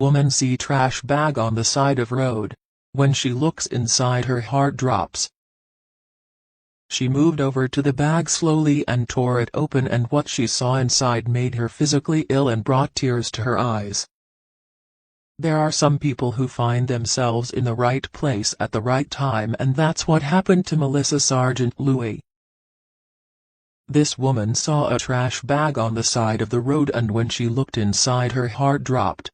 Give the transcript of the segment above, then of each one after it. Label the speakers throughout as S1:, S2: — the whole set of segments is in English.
S1: Woman see trash bag on the side of road. When she looks inside, her heart drops. She moved over to the bag slowly and tore it open, and what she saw inside made her physically ill and brought tears to her eyes. There are some people who find themselves in the right place at the right time, and that's what happened to Melissa Sargent Louis. This woman saw a trash bag on the side of the road, and when she looked inside, her heart dropped.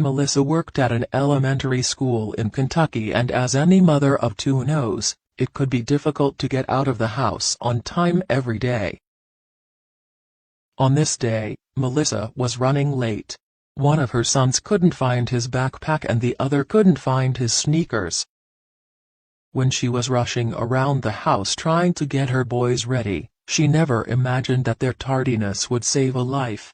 S1: Melissa worked at an elementary school in Kentucky, and as any mother of two knows, it could be difficult to get out of the house on time every day. On this day, Melissa was running late. One of her sons couldn't find his backpack and the other couldn't find his sneakers. When she was rushing around the house trying to get her boys ready, she never imagined that their tardiness would save a life.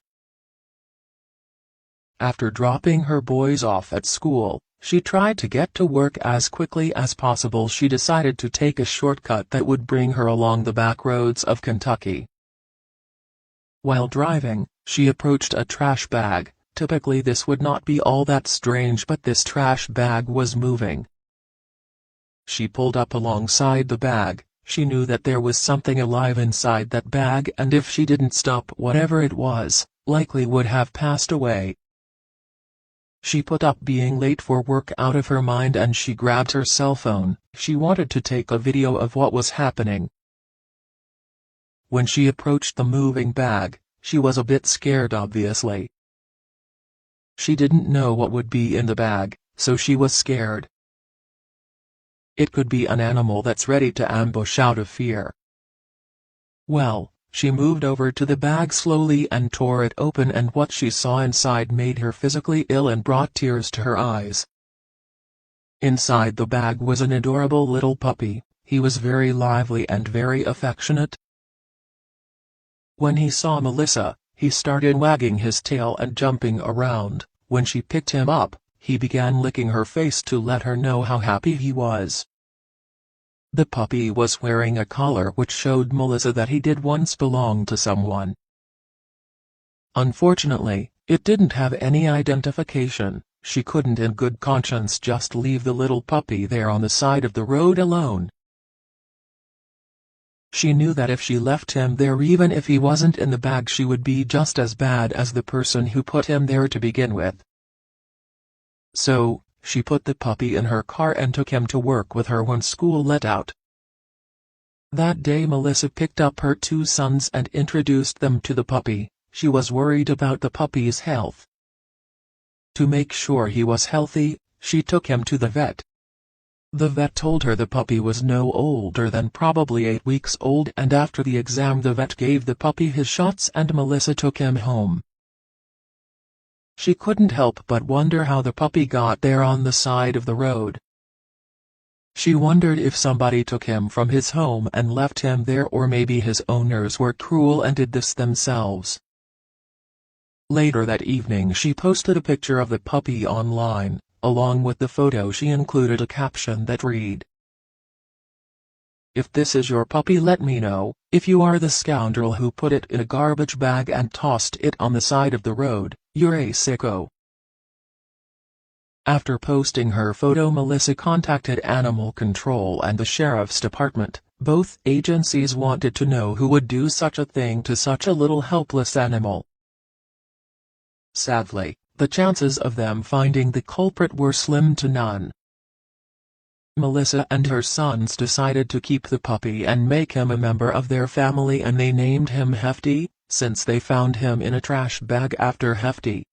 S1: After dropping her boys off at school, she tried to get to work as quickly as possible. She decided to take a shortcut that would bring her along the back roads of Kentucky. While driving, she approached a trash bag. Typically this would not be all that strange, but this trash bag was moving. She pulled up alongside the bag. She knew that there was something alive inside that bag, and if she didn't stop, whatever it was, likely would have passed away. She put up being late for work out of her mind, and she grabbed her cell phone. She wanted to take a video of what was happening. When she approached the moving bag, she was a bit scared, obviously. She didn't know what would be in the bag, so she was scared. It could be an animal that's ready to ambush out of fear. Well, she moved over to the bag slowly and tore it open, and what she saw inside made her physically ill and brought tears to her eyes. Inside the bag was an adorable little puppy. He was very lively and very affectionate. When he saw Melissa, he started wagging his tail and jumping around. When she picked him up, he began licking her face to let her know how happy he was. The puppy was wearing a collar which showed Melissa that he did once belong to someone. Unfortunately, it didn't have any identification. She couldn't in good conscience just leave the little puppy there on the side of the road alone. She knew that if she left him there, even if he wasn't in the bag, she would be just as bad as the person who put him there to begin with. So, she put the puppy in her car and took him to work with her when school let out. That day Melissa picked up her two sons and introduced them to the puppy. She was worried about the puppy's health. To make sure he was healthy, she took him to the vet. The vet told her the puppy was no older than probably 8 weeks old, and after the exam the vet gave the puppy his shots and Melissa took him home. She couldn't help but wonder how the puppy got there on the side of the road. She wondered if somebody took him from his home and left him there, or maybe his owners were cruel and did this themselves. Later that evening she posted a picture of the puppy online. Along with the photo she included a caption that read, "If this is your puppy, let me know. If you are the scoundrel who put it in a garbage bag and tossed it on the side of the road, you're a sicko." After posting her photo, Melissa contacted Animal Control and the Sheriff's Department. Both agencies wanted to know who would do such a thing to such a little helpless animal. Sadly, the chances of them finding the culprit were slim to none. Melissa and her sons decided to keep the puppy and make him a member of their family, and they named him Hefty, since they found him in a trash bag after Hefty.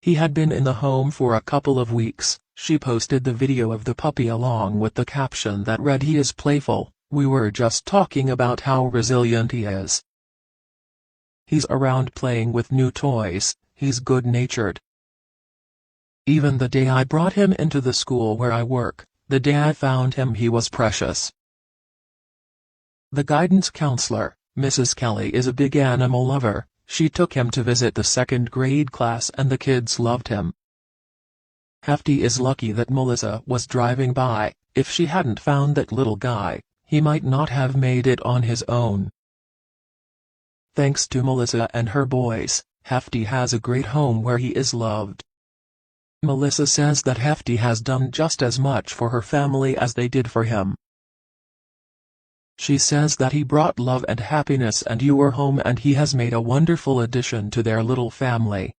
S1: He had been in the home for a couple of weeks. She posted the video of the puppy along with the caption that read, "He is playful. We were just talking about how resilient he is. He's around playing with new toys. He's good-natured. Even the day I brought him into the school where I work, the day I found him, he was precious." The guidance counselor, Mrs. Kelly, is a big animal lover. She took him to visit the second-grade class and the kids loved him. Hefty is lucky that Melissa was driving by. If she hadn't found that little guy, he might not have made it on his own. Thanks to Melissa and her boys, Hefty has a great home where he is loved. Melissa says that Hefty has done just as much for her family as they did for him. She says that he brought love and happiness and you were home and he has made a wonderful addition to their little family.